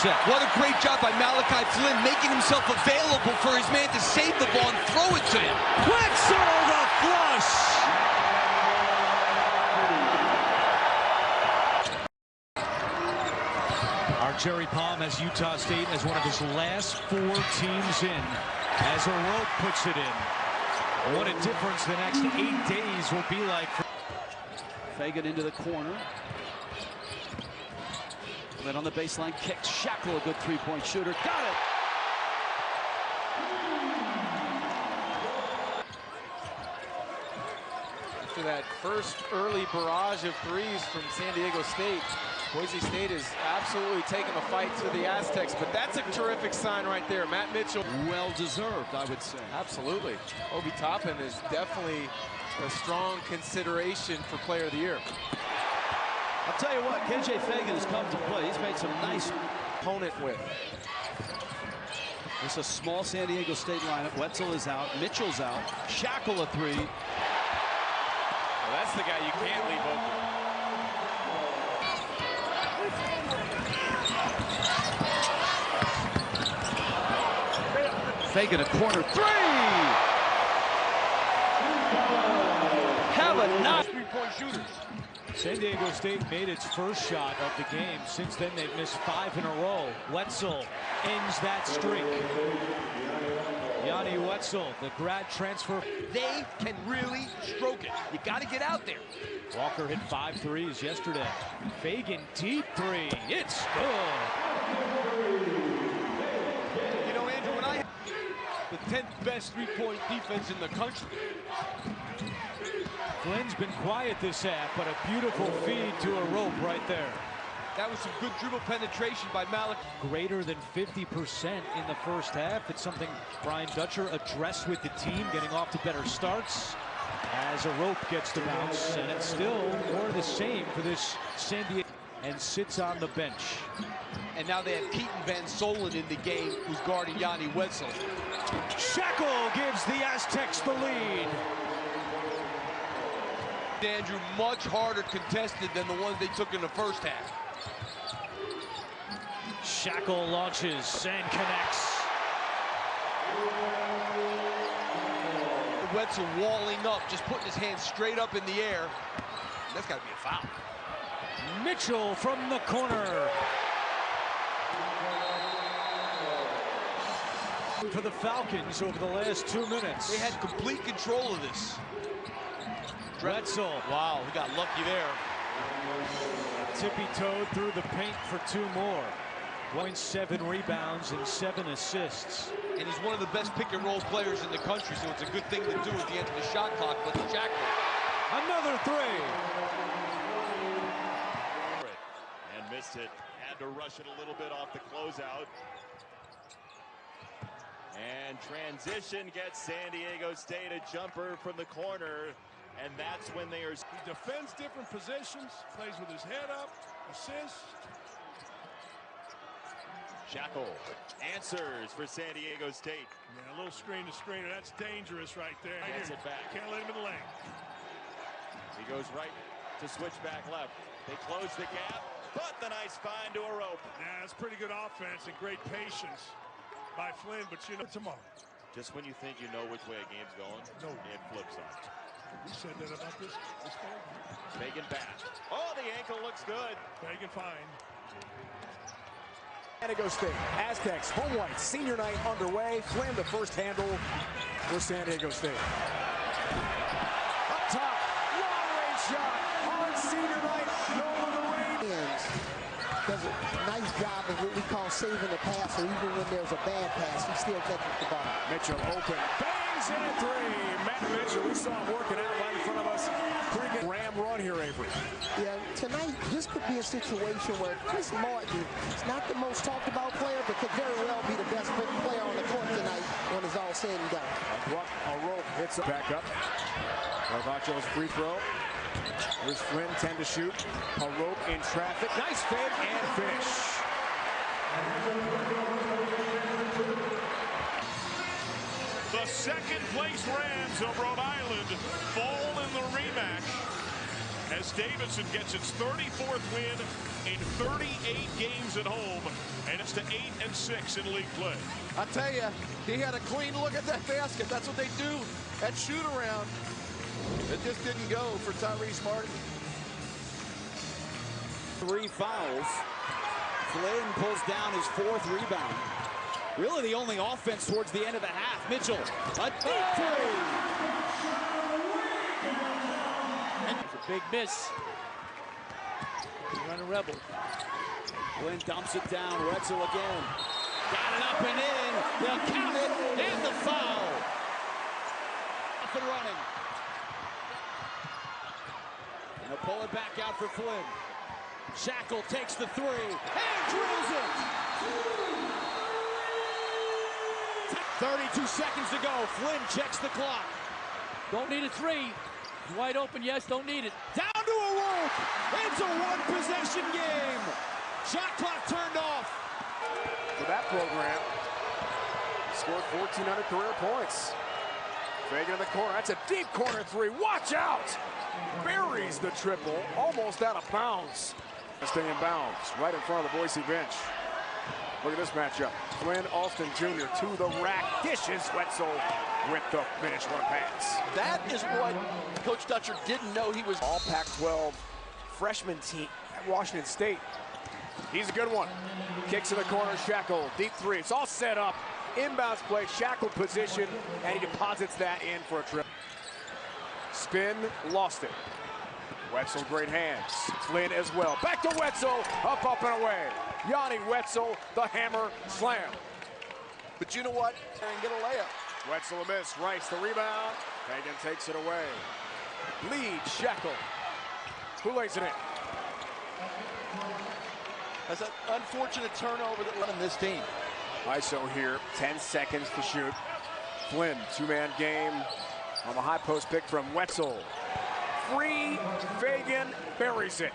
set. What a great job by Malachi Flynn, making himself available for his man to save the ball and throw it to him. Wetzel the flush. Our Jerry Palm has Utah State as one of his last 4 teams in, as O'Rourke puts it in. What a difference the next 8 days will be like. Fagan into the corner. Then on the baseline, kicked. Shackle, a good three-point shooter. Got it! After that first early barrage of threes from San Diego State, Boise State is absolutely taking the fight to the Aztecs, but that's a terrific sign right there. Matt Mitchell. Well-deserved, I would say. Absolutely. Obi Toppin is definitely a strong consideration for Player of the Year. I'll tell you what, KJ Fagan has come to play. He's made some nice Opponent with. It's a small San Diego State lineup. Wetzel is out. Mitchell's out. Shackle a three. Well, that's the guy you can't leave open. Fagan a corner three. Have a nice Three-point shooters. San Diego State made its first shot of the game. Since then, they've missed 5 in a row. Wetzel ends that streak. Yanni Wetzel, the grad transfer. They can really stroke it. You got to get out there. Walker hit 5 threes yesterday. Fagan, deep three. It's good. You know, Andrew, when I have the 10th best three-point defense in the country. Flynn's been quiet this half, but a beautiful feed to a rope right there. That was some good dribble penetration by Malachi. Greater than 50% in the first half. It's something Brian Dutcher addressed with the team, getting off to better starts as a rope gets to bounce, and it's still more of the same for this San Diego, and sits on the bench. And now they have Keaton Van Solen in the game, who's guarding Yanni Wetzel. Shackle gives the Aztecs the lead. Andrew, much harder contested than the ones they took in the first half. Shackle launches and connects. Wetzel walling up, just putting his hands straight up in the air. That's got to be a foul. Mitchell from the corner. For the Falcons over the last 2 minutes. They had complete control of this. Wetzel. Wow, he got lucky there. Tippy-toed through the paint for 2 more. 7 rebounds and 7 assists. And he's one of the best pick-and-roll players in the country, so it's a good thing to do at the end of the shot clock. But the Shackle. Another three. And missed it. Had to rush it a little bit off the closeout. And transition gets San Diego State a jumper from the corner. And that's when they are. He defends different positions, plays with his head up, assists. Shackle answers for San Diego State. Yeah, a little screen to screener. That's dangerous right there. Gets it back. Can't let him in the lane. He goes right to switch back left. They close the gap, but the nice find to a rope. Yeah, that's pretty good offense and great patience by Flynn, but you know, tomorrow. Just when you think you know which way a game's going, it flips on. We said that about this game. Fagan back. Oh, the ankle looks good. Fagan fine. San Diego State, Aztecs, home white, senior night underway. Flynn, the first handle for San Diego State. Up top, long-range shot on senior night, over the range. Does a nice job of what we call saving the pass, or even when there's a bad pass, he still catches the ball. Mitchell open, bangs in a three. Matt Mitchell, we saw him working out right in front of us. Pretty good ram run here, Avery. Yeah, tonight, this could be a situation where Chris Martin is not the most talked about player, but could very well be the best player on the court tonight when it's all said and done. A rope hits it back up. Carvaccio's free throw. Here's Flynn, 10 to shoot. A rope in traffic. Nice fade and finish. The second-place Rams of Rhode Island fall in the rematch as Davidson gets its 34th win in 38 games at home and it's to 8-6 in league play. I tell you, he had a clean look at that basket. That's what they do at shoot-around. It just didn't go for Tyrese Martin. 3 fouls. Flynn pulls down his 4th rebound. Really the only offense towards the end of the half. Mitchell, a deep 3. It's a big miss. Run a rebel. Flynn dumps it down. Wetzel again. Got it up and in. They'll count it. And the foul. Up and running. And they'll pull it back out for Flynn. Shackle takes the 3 and drills it. 32 seconds to go. Flynn checks the clock. Don't need a 3. Wide open, yes, don't need it. Down to a rope. It's a 1-possession game. Shot clock turned off. For that program, scored 1,400 career points. Fagan in the corner. That's a deep corner 3. Watch out! Buries the triple, almost out of bounds. Stay in bounds, right in front of the Boise bench. Look at this matchup. Flynn, Alston Jr. to the rack. Dishes Wetzel with the finish. One pass. That is what Coach Dutcher didn't know he was. All Pac-12 freshman team at Washington State. He's a good one. Kicks in the corner, Shackle, deep 3. It's all set up. Inbounds play, Shackle position, and he deposits that in for a trip. Spin, lost it. Wetzel, great hands. Flynn as well. Back to Wetzel, up and away. Yanni Wetzel, the hammer slam. But you know what? And get a layup. Wetzel a miss. Rice the rebound. Fagan takes it away. Lead Shackle. Who lays it in? That's an unfortunate turnover that led in this team. ISO here, 10 seconds to shoot. Flynn, 2-man game on the high post pick from Wetzel. Free, Fagan buries it.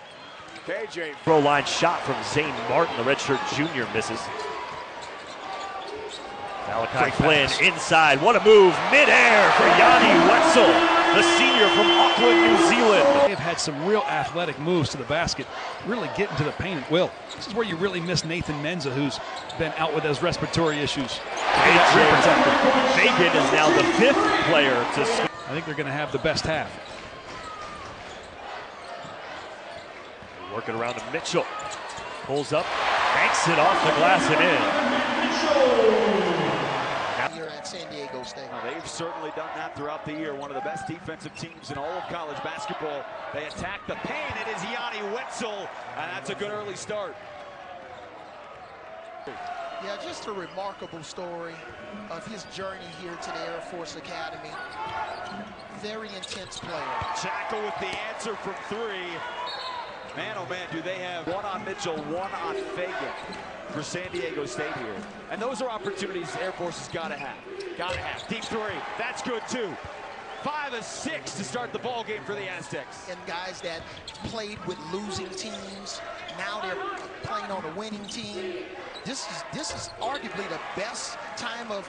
KJ. Throw line shot from Zane Martin, the redshirt junior, misses. Malachi Flynn inside, what a move, midair for Yanni Wetzel, the senior from Auckland, New Zealand. They've had some real athletic moves to the basket, really getting to the paint at will. This is where you really miss Nathan Menza, who's been out with those respiratory issues. Fagan is now the 5th player to score. I think they're going to have the best half. Working around to Mitchell. Pulls up, banks it off the glass and in. Here at San Diego State. Well, they've certainly done that throughout the year. One of the best defensive teams in all of college basketball. They attack the paint. It is Yanni Wetzel, and that's a good early start. Yeah, just a remarkable story of his journey here to the Air Force Academy. Very intense player. Shackle with the answer from 3. Man, oh man, do they have one on Mitchell, one on Fagan for San Diego State here. And those are opportunities Air Force has got to have. Got to have. Deep 3. That's good too. 5 of 6 to start the ball game for the Aztecs. And guys that played with losing teams, now they're playing on a winning team. This is arguably the best time of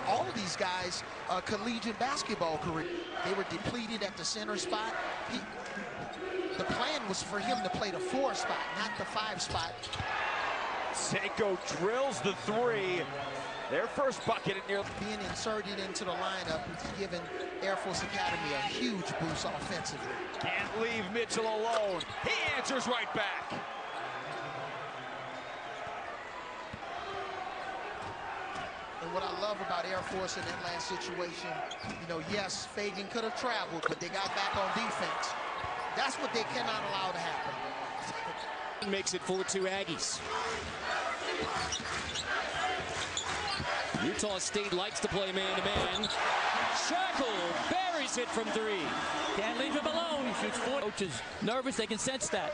all of these guys' collegiate basketball career. They were depleted at the center spot. The plan was for him to play the 4 spot, not the 5 spot. Seiko drills the 3. Their first bucket at near. Being inserted into the lineup has given Air Force Academy a huge boost offensively. Can't leave Mitchell alone. He answers right back. And what I love about Air Force in that last situation, you know, yes, Fagan could have traveled, but they got back on defense. That's what they cannot allow to happen. Makes it 4-2 Aggies. Utah State likes to play man-to-man. Shackle buries it from 3. Can't leave him alone. He shoots 4. Coach is nervous. They can sense that.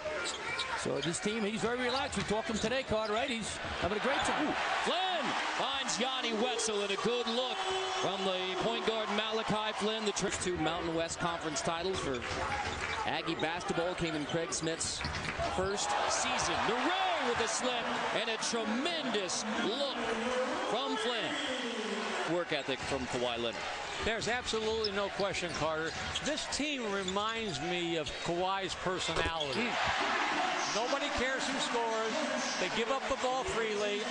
So this team, he's very relaxed. We talked to him today, Cartwright. He's having a great time. Flynn finds Yanni Wetzel and a good look from the point guard Malachi Flynn. The first 2 Mountain West Conference titles for Aggie basketball came in Craig Smith's first season. DeRay with a slip and a tremendous look from Flynn. Work ethic from Kawhi Leonard. There's absolutely no question, Carter. This team reminds me of Kawhi's personality. Nobody cares who scores. They give up the ball freely.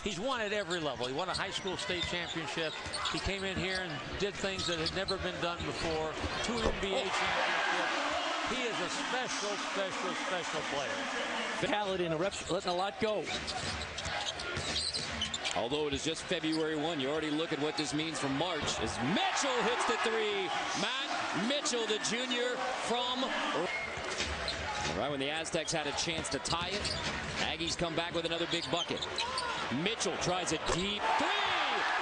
He's won at every level. He won a high school state championship. He came in here and did things that had never been done before. 2 NBA championships. He is a special, special, special player. Mentality and letting a lot go. Although it is just February 1, you already look at what this means for March. As Mitchell hits the 3. Matt Mitchell, the junior from... Right when the Aztecs had a chance to tie it, Aggies come back with another big bucket. Mitchell tries a deep 3,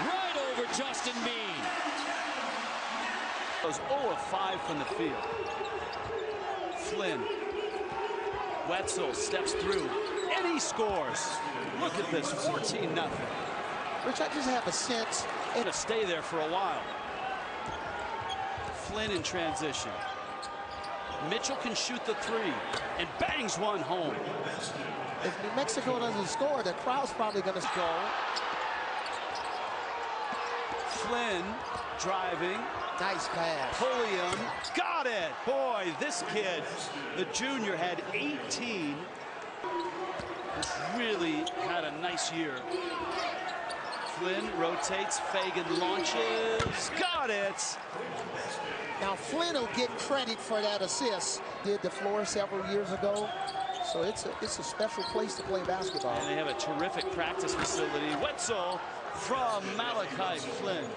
right over Justin Bean. Goes 0 of 5 from the field. Flynn. Wetzel steps through, and he scores. Look at this, 14-0. Rich, I just have a sense it'll stay there for a while. Flynn in transition. Mitchell can shoot the 3 and bangs one home. If New Mexico doesn't score, the crowd's probably going to score. Flynn driving. Nice pass. Pulliam got it. Boy, this kid, the junior, had 18. Really had a nice year. Flynn rotates. Fagan launches. Got it. Now Flynn will get credit for that assist. Did the floor several years ago. So it's a special place to play basketball. And they have a terrific practice facility. Wetzel from Malachi Flynn.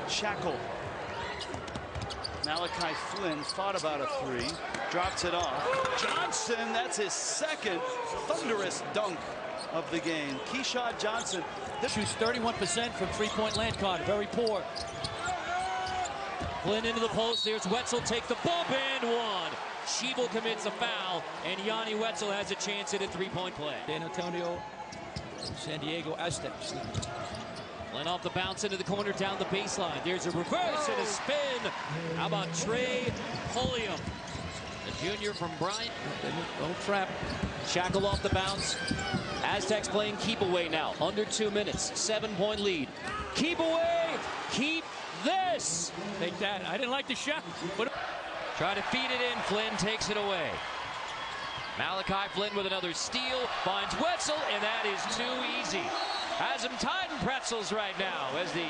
Shackle. Malachi Flynn thought about a 3. Drops it off. Johnson, that's his second thunderous dunk of the game. Keyshawn Johnson. Shoots 31% from three-point land card. Very poor. Flynn into the post. There's Wetzel. Take the bump and 1. Schiebel commits a foul, and Yanni Wetzel has a chance at a 3-point play. San Antonio, San Diego Aztecs. Flynn off the bounce into the corner, down the baseline. There's a reverse and a spin. How about Trey Pulliam, the junior from Bryant? Don't trap. Shackle off the bounce. Aztecs playing keep away now. Under 2 minutes. 7-point lead. Keep away. Keep this. Take that. I didn't like the shot. But try to feed it in. Flynn takes it away. Malachi Flynn with another steal. Finds Wetzel, and that is too easy. Has him tied in pretzels right now as the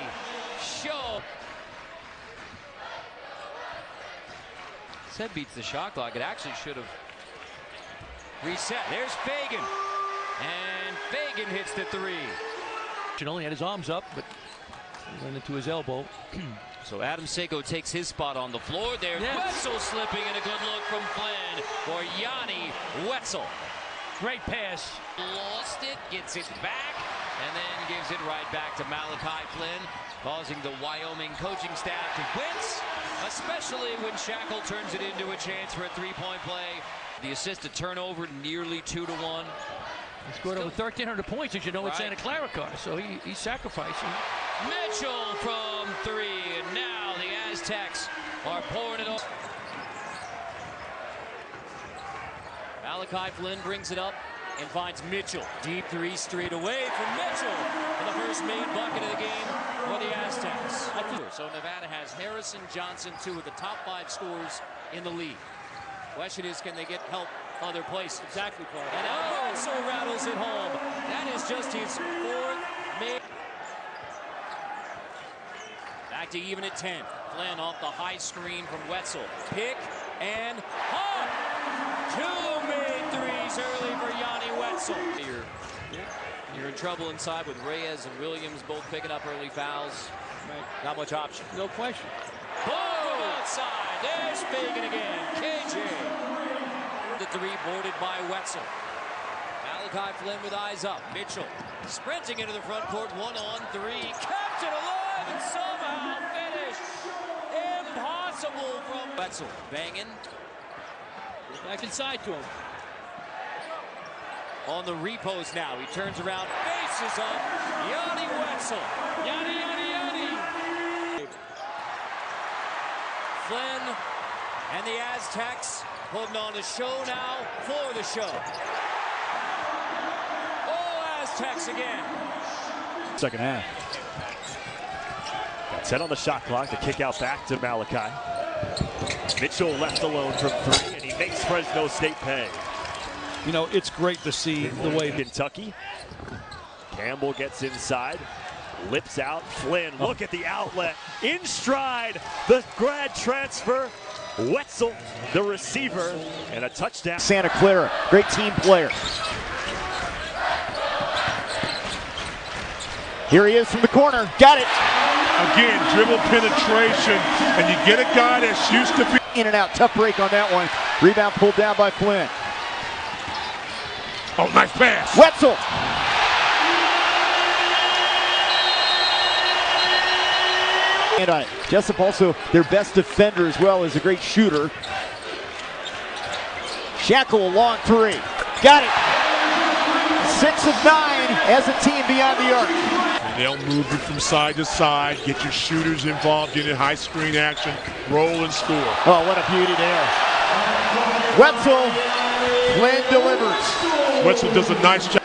show. Said beats the shot clock. It actually should have reset. There's Fagan. And Fagan hits the 3. He only had his arms up, but he went into his elbow. So Adam Seiko takes his spot on the floor. There's Wetzel slipping, and a good look from Flynn for Yanni Wetzel. Great pass. Lost it, gets it back, and then gives it right back to Malachi Flynn, causing the Wyoming coaching staff to wince, especially when Shackle turns it into a chance for a 3-point play. The assisted turnover, nearly 2-1. He scored over 1,300 points, as you know, at Santa Clara car, so he's sacrificing. Mitchell from 3, and now the Aztecs are pouring it off. Malachi Flynn brings it up and finds Mitchell. Deep 3 straight away from Mitchell for the first main bucket of the game for the Aztecs. So Nevada has Harrison Johnson, 2 of the top 5 scorers in the league. Question is, can they get help other places? Exactly, Paul. And now Wetzel rattles it home. That is just his 4th main. Back to even at 10. Flynn off the high screen from Wetzel. Pick and pop. 2 made 3s early for Yanni Wetzel. You're in trouble inside with Reyes and Williams both picking up early fouls. Not much option. No question. Boom! Outside. There's Fagan again. KJ. The 3 boarded by Wetzel. Malachi Flynn with eyes up. Mitchell sprinting into the front court. 1-on-3. Kept it alive and somehow finished. Impossible from Wetzel. Banging. Back inside to him. On the repost now. He turns around. Faces up. Yanni Wetzel. Yanni. Flynn and the Aztecs putting on a show now for the show. Oh, Aztecs again. Second half. Got 10 on the shot clock. The kick out back to Malachi. Mitchell left alone from 3, and he makes Fresno State pay. You know, it's great to see the way Kentucky. Campbell gets inside, lips out. Flynn, look at the outlet. In stride, the grad transfer. Wetzel, the receiver, and a touchdown. Santa Clara, great team player. Here he is from the corner, got it. Again, dribble penetration, and you get a guy that's used to be in and out, tough break on that one. Rebound pulled down by Flynn. Oh, nice pass. Wetzel. And on it. Jessup also their best defender as well as a great shooter. Shackle a long three. Got it. 6 of 9 as a team beyond the arc. And they'll move you from side to side, get your shooters involved in it, high screen action, roll and score. Oh, what a beauty there. Wetzel, Flynn delivers. Wetzel does a nice job.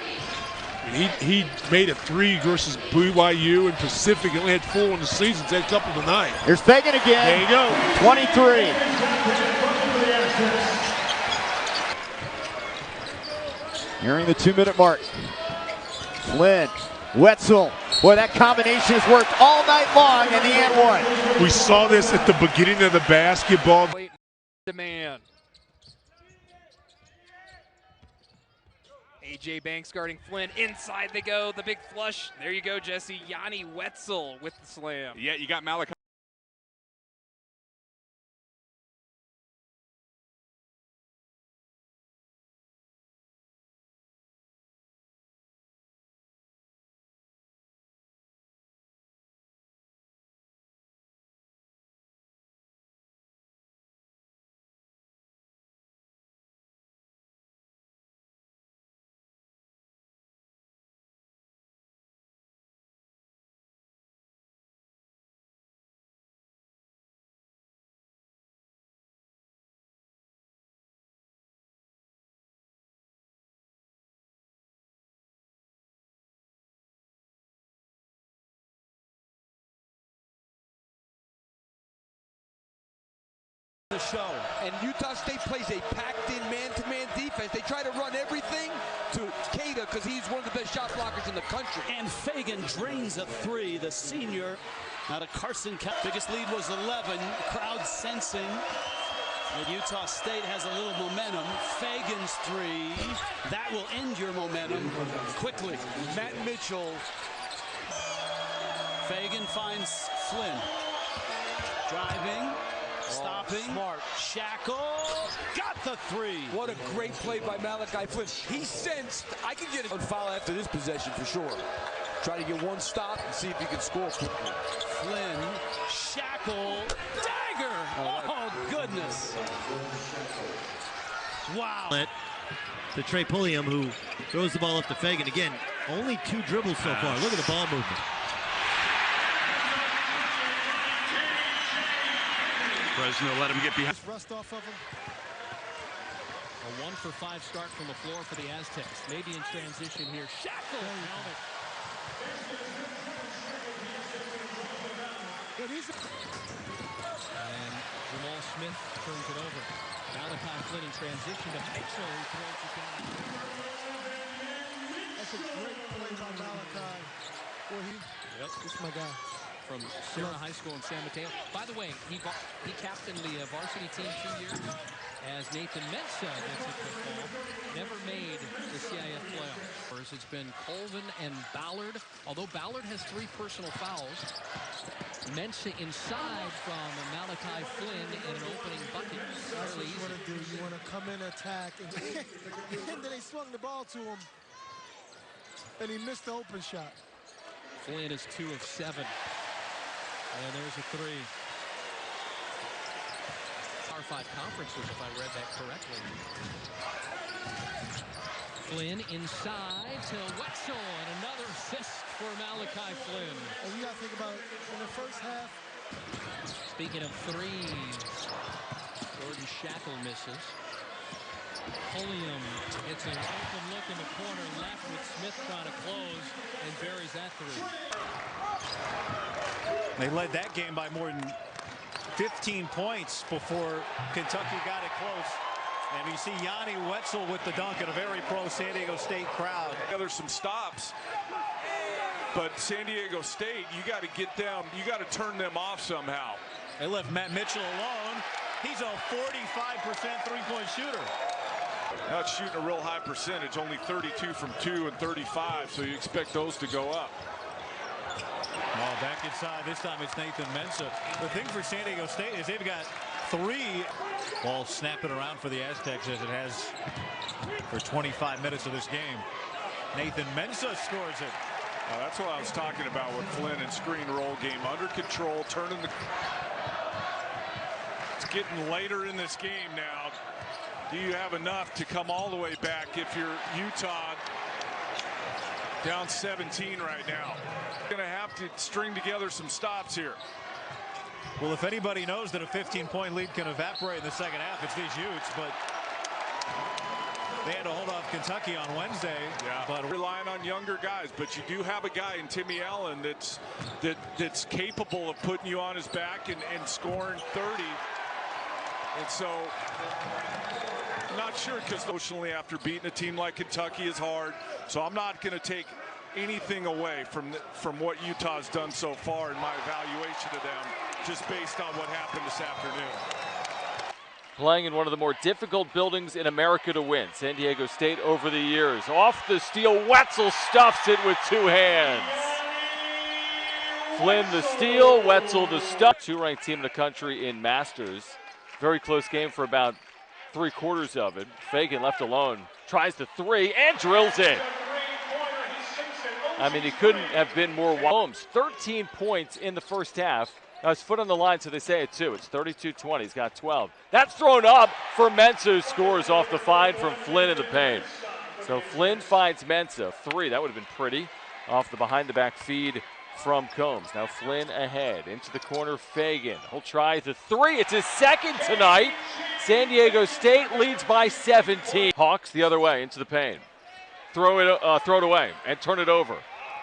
He made a 3 versus BYU and Pacific. He only had 4 in the season. Had a couple tonight. Here's Fagan again. There you go. 23. Nearing the 2-minute mark. Flynn, Wetzel. Boy, that combination has worked all night long in the and one. We saw this at the beginning of the basketball. Demand. A.J. Banks guarding Flynn. Inside they go. The big flush. There you go, Jesse. Yanni Wetzel with the slam. Yeah, you got Malachi. The show. And Utah State plays a packed-in man-to-man defense. They try to run everything to Cada because he's one of the best shot blockers in the country. And Fagan drains a 3, the senior out of Carson. Biggest lead was 11. Crowd sensing that Utah State has a little momentum. Fagan's 3. That will end your momentum quickly. Matt Mitchell. Fagan finds Flynn. Driving. Stopping. Smart. Shackle. Got the 3. What a great play by Malachi Flynn. He sensed I can get a foul after this possession for sure. Try to get one stop and see if he can score quickly. Flynn. Shackle. Dagger. Oh, goodness. Wow. To Trey Pulliam, who throws the ball up to Fagan. Again, only 2 dribbles so far. Look at the ball movement. Fresno let him get behind. Rust off of him. A 1 for 5 start from the floor for the Aztecs. Maybe in transition here. Shackle. And Jamal Smith turns it over. Malachi Flynn in transition to Mitchell. He throws it down. That's a great play by Malachi. Boy, this is my guy. From Sierra High School in San Mateo. By the way, he captained the varsity team 2 years as Nathan Mensah gets it to fall. Never made the CIF playoffs. It's been Colvin and Ballard. Although Ballard has 3 personal fouls, Mensah inside from Malachi Flynn in an opening bucket. That's what you want to do. You want to come in, attack, and then they swung the ball to him, and he missed the open shot. Flynn is 2 of 7. And there's a 3. Power 5 conferences, if I read that correctly. Flynn inside to Wetzel, and another assist for Malachi Flynn. And you got to think about it. In the first half. Speaking of 3s, Jordan Shackle misses. Pulliam gets an open look in the corner left with Smith trying to close and buries that 3. They led that game by more than 15 points before Kentucky got it close. And you see Yanni Wetzel with the dunk in a very pro San Diego State crowd. There's some stops, but San Diego State, you got to get them, you got to turn them off somehow. They left Matt Mitchell alone. He's a 45% three-point shooter. Now it's shooting a real high percentage, only 32 from 2 and 35, so you expect those to go up. Oh, back inside. This time it's Nathan Mensah. The thing for San Diego State is they've got 3. Ball snapping around for the Aztecs as it has for 25 minutes of this game. Nathan Mensah scores it. That's what I was talking about with Flynn and screen roll game. Under control, turning the... It's getting later in this game now. Do you have enough to come all the way back if you're Utah down 17 right now? Going to have to string together some stops here. Well, if anybody knows that a 15-point lead can evaporate in the second half, it's these Utes, but they had to hold off Kentucky on Wednesday. Yeah, but relying on younger guys, but you do have a guy in Timmy Allen that's capable of putting you on his back and scoring 30. And so, I'm not sure, because emotionally after beating a team like Kentucky is hard. So I'm not going to take anything away from what Utah's done so far in my evaluation of them, just based on what happened this afternoon. Playing in one of the more difficult buildings in America to win. San Diego State over the years. Off the steal, Wetzel stuffs it with 2 hands. Flynn the steal, Wetzel the stuff. 2-ranked team in the country in Masters. Very close game for about 3/4 of it. Fagan left alone, tries the 3 and drills it. I mean, he couldn't have been more wide. 13 points in the first half. Now his foot on the line, so they say it too. It's 32-20. He's got 12. That's thrown up for Mensah, who scores off the find from Flynn in the paint. So Flynn finds Mensah. 3. That would have been pretty. Off the behind-the-back feed from Combs. Now Flynn ahead. Into the corner, Fagan. He'll try the 3. It's his second tonight. San Diego State leads by 17. Hawks the other way into the paint. Throw it away and turn it over.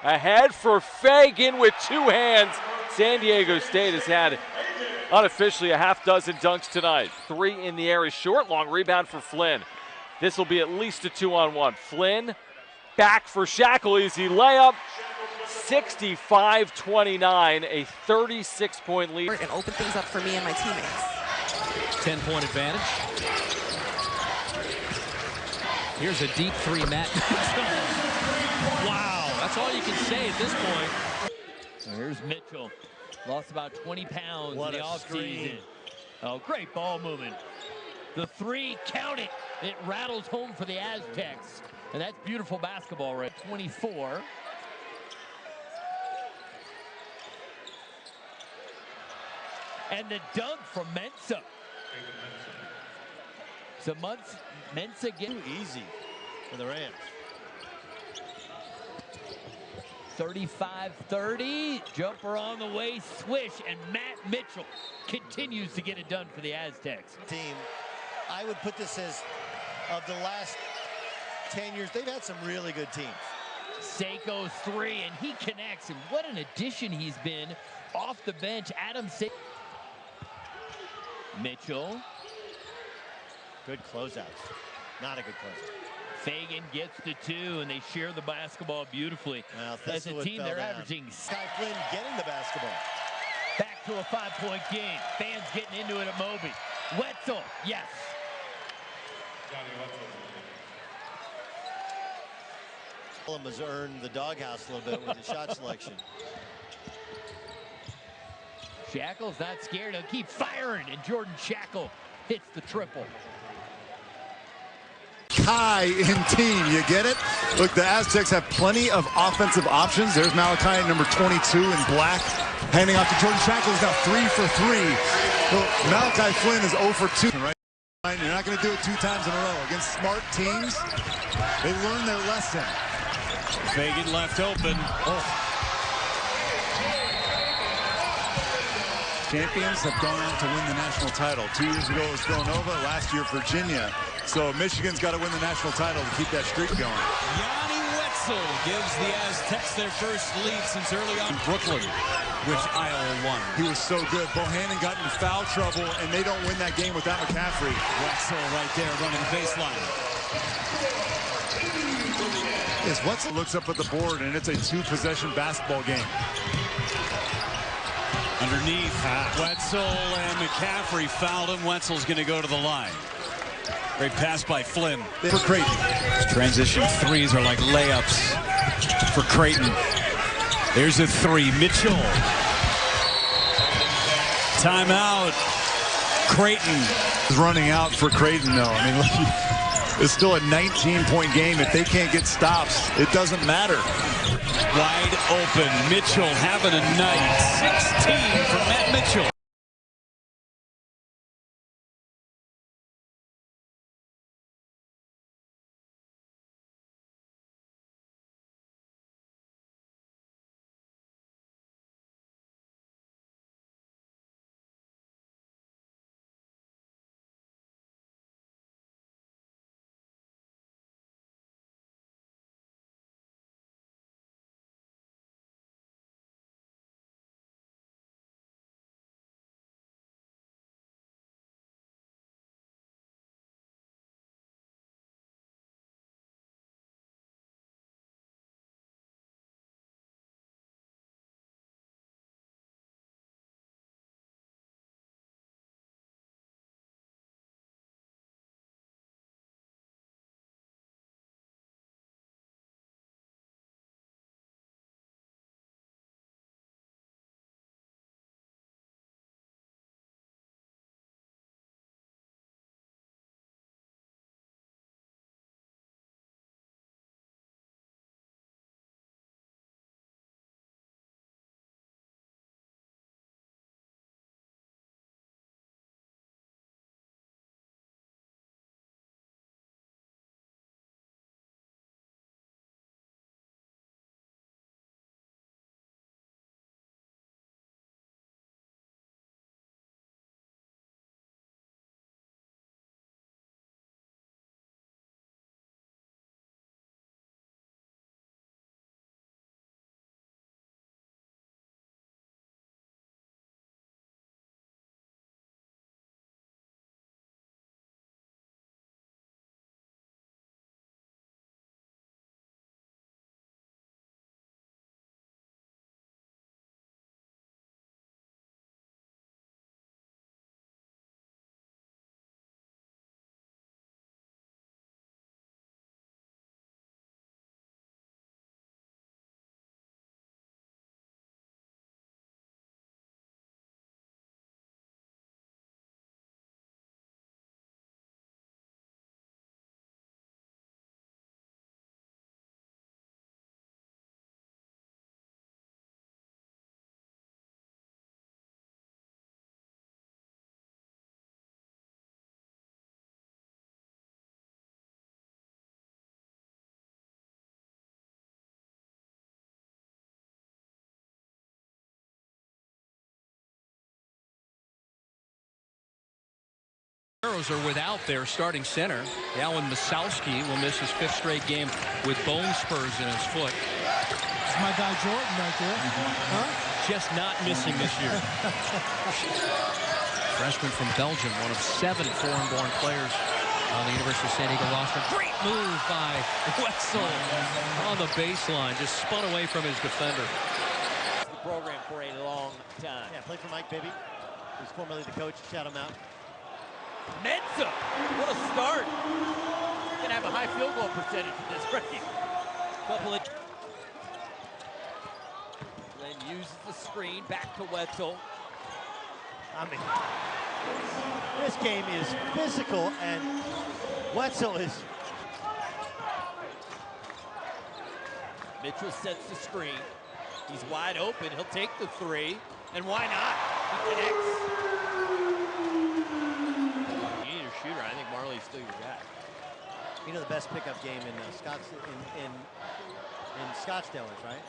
Ahead for Fagan with 2 hands. San Diego State has had unofficially a half dozen dunks tonight. 3 in the air is short. Long rebound for Flynn. This will be at least a 2-on-1. Flynn back for Shackle. Easy layup. 65-29, a 36-point lead. And open things up for me and my teammates. 10-point advantage. Here's a deep 3, Matt. Wow, that's all you can say at this point. So here's Mitchell. Lost about 20 pounds in the offseason. Oh, great ball movement. The 3, count it. It rattles home for the Aztecs. And that's beautiful basketball, right? 24. And the dunk from Mensah. So Mensah getting easy for the Rams. 35-30, jumper on the way, swish, and Matt Mitchell continues to get it done for the Aztecs. Team, I would put this as, of the last 10 years, they've had some really good teams. Seiko's 3, and he connects, and what an addition he's been off the bench. Adam Seiko. Mitchell. Good closeouts. Not a good closeout. Fagan gets the 2, and they share the basketball beautifully. Well, as a team, they're averaging. Sky Flynn getting the basketball. Back to a 5-point game. Fans getting into it at Moby. Wetzel, yes. Has earned the doghouse a little bit with the shot selection. Shackle's not scared. He'll keep firing, and Jordan Shackle hits the triple. Kai in team, you get it? Look, the Aztecs have plenty of offensive options. There's Malachi, number 22 in black, handing off to Jordan Shackle. Is now 3 for 3. Well, Malachi Flynn is 0 for 2. Right? You're not going to do it 2 times in a row. Against smart teams, they learn their lesson. Fagan left open. Oh. Champions have gone on to win the national title. 2 years ago it was Villanova, last year Virginia. So Michigan's got to win the national title to keep that streak going. Yanni Wetzel Wetzel gives the Aztecs their first lead since early on. Brooklyn, which Iowa won. He was so good. Bohannon got into foul trouble, and they don't win that game without McCaffrey. Wetzel right there running the baseline. As Wetzel looks up at the board, and it's a two-possession basketball game. Underneath, Wetzel and McCaffrey fouled him. Wetzel's going to go to the line. Great pass by Flynn. For Creighton. Transition threes are like layups for Creighton. There's a three. Mitchell. Timeout. Creighton. Is running out for Creighton, though. I mean, look, it's still a 19-point game. If they can't get stops, it doesn't matter. Wide open. Mitchell having a night. 16 for Matt Mitchell. Arrows are without their starting center. Alan Masowski will miss his 5th straight game with bone spurs in his foot. It's my guy Jordan right there. Huh? Just not missing this year. Freshman from Belgium, one of 7 foreign-born players on the University of San Diego roster. Great move by Wetzel on the baseline, just spun away from his defender. The program for a long time. Yeah, played for Mike Bibby, who's formerly the coach. Shout him out. Mensa, what a start. He's gonna have a high field goal percentage for this game. Couple of Flynn uses the screen, back to Wetzel. I mean, this game is physical, and Wetzel is. Mitchell sets the screen. He's wide open. He'll take the 3, and why not? He connects. Shooter. I think Marley's still your guy. You know the best pickup game in Scottsdale is, right?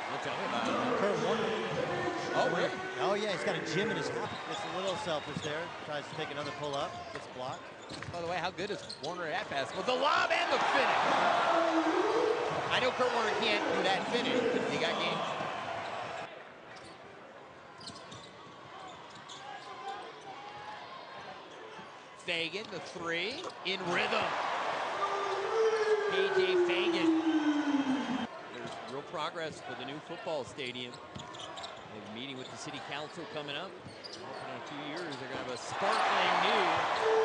Well, tell me about it. Kurt Warner. Oh, really? Oh, yeah. He's got a gym in his house. Gets a little selfish there. Tries to take another pull up. Gets blocked. By the way, how good is Warner at basketball? The lob and the finish. I know Kurt Warner can't do that finish, but they got game. Fagan, the three, in rhythm. KJ Fagan. There's real progress for the new football stadium. They're meeting with the city council coming up. In a few years, they're going to have a sparkling new.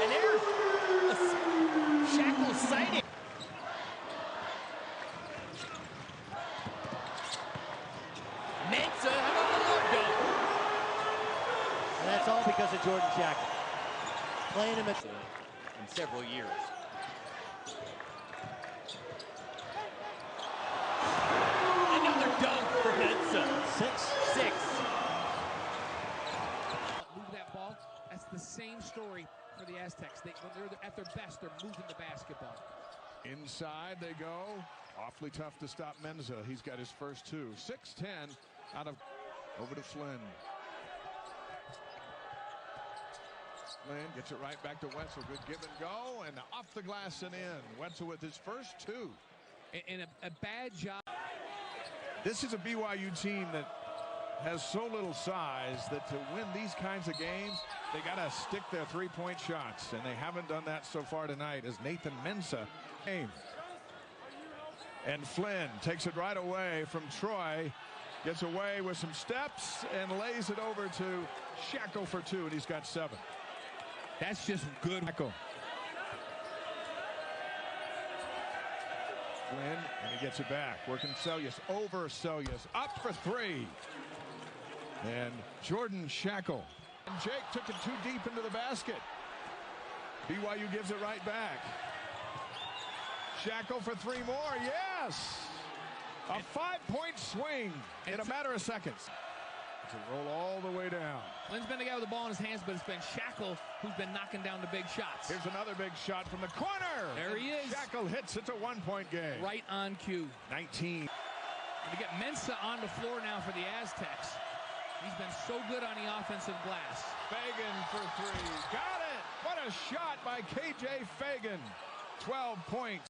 And there's a Shackle sighting. Mensa, how about the look dunk? And that's all because of Jordan Shackle. Playing him in several years. Another dunk for Mensa. Six. Move that ball. That's the same story for the Aztecs. When they're at their best, they're moving the basketball. Inside they go. Awfully tough to stop Mensa. He's got his first two. 6-10 out of over to Flynn. Flynn gets it right back to Wetzel. Good give and go, and off the glass and in. Wetzel with his first two. And a bad job. This is a BYU team that has so little size that to win these kinds of games, they got to stick their three-point shots, and they haven't done that so far tonight as Nathan Mensa came. And Flynn takes it right away from Troy, gets away with some steps, and lays it over to Shackle for two, and he's got 7. That's just good. Shackle. Flynn, and he gets it back. Working Seljaas over Seljaas. Up for 3. And Jordan Shackle. And Jake took it too deep into the basket. BYU gives it right back. Shackle for 3 more. Yes! A 5-point swing in a matter of seconds. To roll all the way down. Flynn's been the guy with the ball in his hands, but it's been Shackle who's been knocking down the big shots. Here's another big shot from the corner. There he is. Shackle hits. It's a 1-point game. Right on cue. 19. And we get Mensa on the floor now for the Aztecs. He's been so good on the offensive glass. Fagan for 3. Got it. What a shot by KJ Fagan. 12 points.